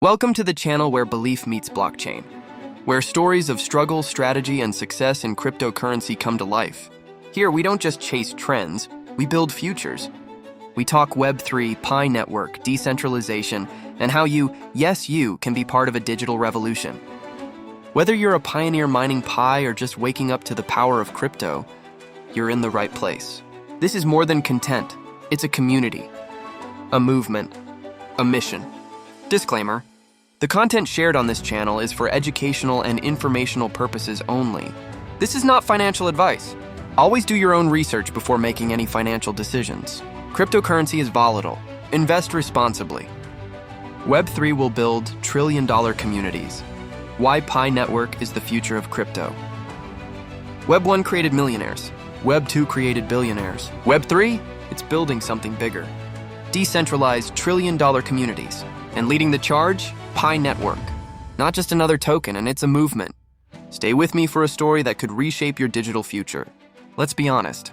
Welcome to the channel where belief meets blockchain, where stories of struggle, strategy, and success in cryptocurrency come to life. Here, we don't just chase trends, we build futures. We talk Web3, Pi network, decentralization, and how you, yes you, can be part of a digital revolution. Whether you're a pioneer mining Pi or just waking up to the power of crypto, you're in the right place. This is more than content, it's a community, a movement, a mission. Disclaimer: the content shared on this channel is for educational and informational purposes only. This is not financial advice. Always do your own research before making any financial decisions. Cryptocurrency is volatile. Invest responsibly. Web3 will build trillion-dollar communities. Why Pi Network is the future of crypto. Web1 created millionaires. Web2 created billionaires. Web3, it's building something bigger. Decentralized trillion-dollar communities. And leading the charge, Pi Network. Not just another token, and it's a movement. Stay with me for a story that could reshape your digital future. Let's be honest.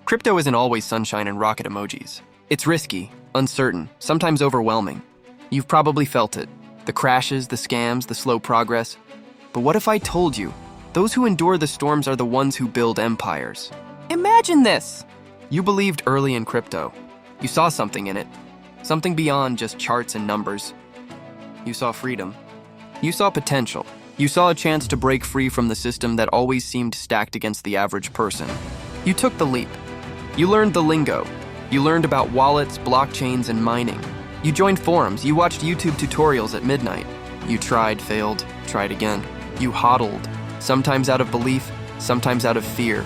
Crypto isn't always sunshine and rocket emojis. It's risky, uncertain, sometimes overwhelming. You've probably felt it. The crashes, the scams, the slow progress. But what if I told you, those who endure the storms are the ones who build empires? Imagine this! You believed early in crypto. You saw something in it. Something beyond just charts and numbers. You saw freedom. You saw potential. You saw a chance to break free from the system that always seemed stacked against the average person. You took the leap. You learned the lingo. You learned about wallets, blockchains, and mining. You joined forums. You watched YouTube tutorials at midnight. You tried, failed, tried again. You hodled, sometimes out of belief, sometimes out of fear.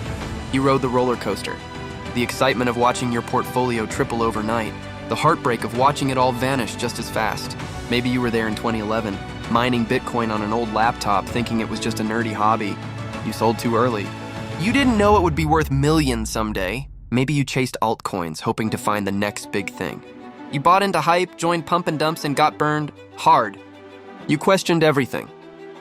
You rode the roller coaster. The excitement of watching your portfolio triple overnight. The heartbreak of watching it all vanish just as fast. Maybe you were there in 2011, mining Bitcoin on an old laptop thinking it was just a nerdy hobby. You sold too early. You didn't know it would be worth millions someday. Maybe you chased altcoins, hoping to find the next big thing. You bought into hype, joined pump and dumps, and got burned hard. You questioned everything.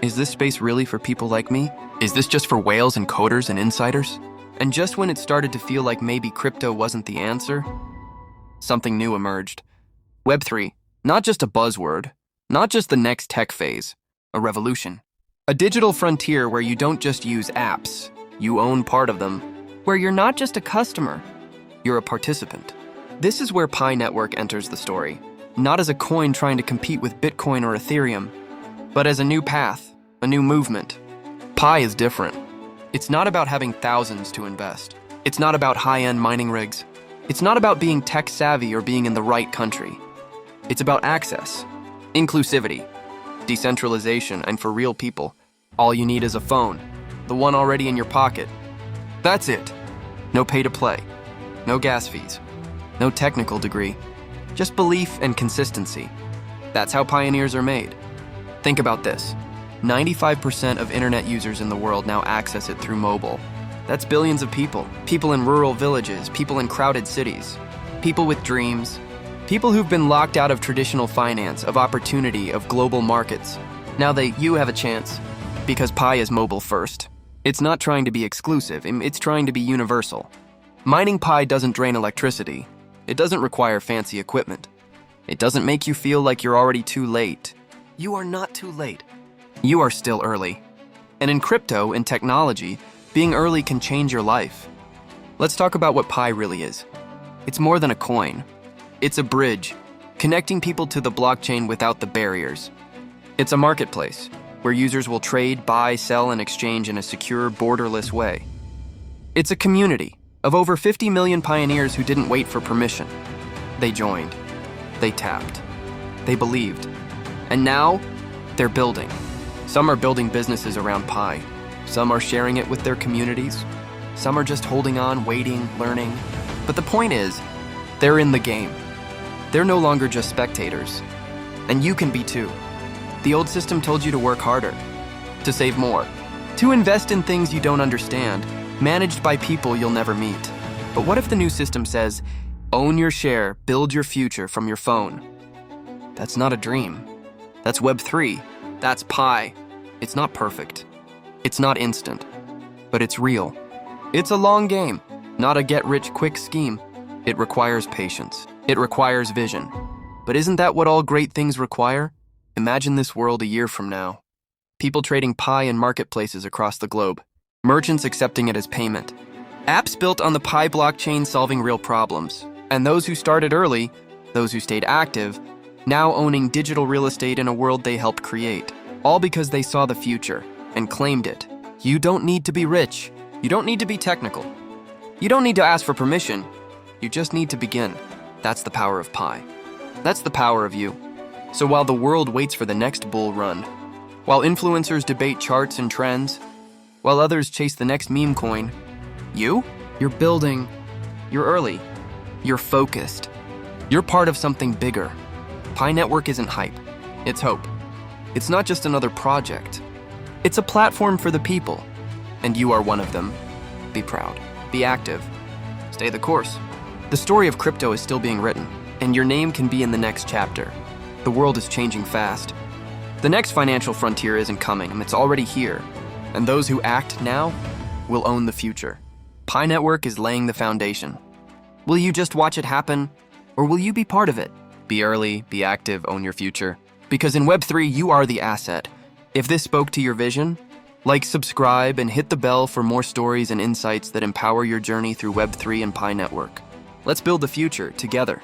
Is this space really for people like me? Is this just for whales and coders and insiders? And just when it started to feel like maybe crypto wasn't the answer, something new emerged. Web3, not just a buzzword, not just the next tech phase, a revolution. A digital frontier where you don't just use apps, you own part of them, where you're not just a customer, you're a participant. This is where Pi Network enters the story, not as a coin trying to compete with Bitcoin or Ethereum, but as a new path, a new movement. Pi is different. It's not about having thousands to invest. It's not about high-end mining rigs. It's not about being tech-savvy or being in the right country. It's about access, inclusivity, decentralization, and for real people, all you need is a phone, the one already in your pocket. That's it. No pay-to-play, no gas fees, no technical degree, just belief and consistency. That's how pioneers are made. Think about this. 95% of internet users in the world now access it through mobile. That's billions of people. People in rural villages, people in crowded cities, people with dreams, people who've been locked out of traditional finance, of opportunity, of global markets. Now you have a chance, because Pi is mobile first. It's not trying to be exclusive, it's trying to be universal. Mining Pi doesn't drain electricity. It doesn't require fancy equipment. It doesn't make you feel like you're already too late. You are not too late. You are still early. And in crypto, in technology, being early can change your life. Let's talk about what Pi really is. It's more than a coin. It's a bridge, connecting people to the blockchain without the barriers. It's a marketplace, where users will trade, buy, sell, and exchange in a secure, borderless way. It's a community of over 50 million pioneers who didn't wait for permission. They joined. They tapped. They believed. And now, they're building. Some are building businesses around Pi. Some are sharing it with their communities. Some are just holding on, waiting, learning. But the point is, they're in the game. They're no longer just spectators. And you can be too. The old system told you to work harder, to save more, to invest in things you don't understand, managed by people you'll never meet. But what if the new system says, own your share, build your future from your phone? That's not a dream. That's Web3. That's Pi. It's not perfect. It's not instant. But it's real. It's a long game, not a get-rich-quick scheme. It requires patience. It requires vision. But isn't that what all great things require? Imagine this world a year from now. People trading Pi in marketplaces across the globe. Merchants accepting it as payment. Apps built on the Pi blockchain solving real problems. And those who started early, those who stayed active, now owning digital real estate in a world they helped create. All because they saw the future and claimed it. You don't need to be rich. You don't need to be technical. You don't need to ask for permission. You just need to begin. That's the power of Pi. That's the power of you. So while the world waits for the next bull run, while influencers debate charts and trends, while others chase the next meme coin, you're building, you're early, you're focused. You're part of something bigger. Pi Network isn't hype, it's hope. It's not just another project. It's a platform for the people, and you are one of them. Be proud, be active, stay the course. The story of crypto is still being written, and your name can be in the next chapter. The world is changing fast. The next financial frontier isn't coming, it's already here. And those who act now will own the future. Pi Network is laying the foundation. Will you just watch it happen, or will you be part of it? Be early, be active, own your future. Because in Web3, you are the asset. If this spoke to your vision, like, subscribe, and hit the bell for more stories and insights that empower your journey through Web3 and Pi Network. Let's build the future together.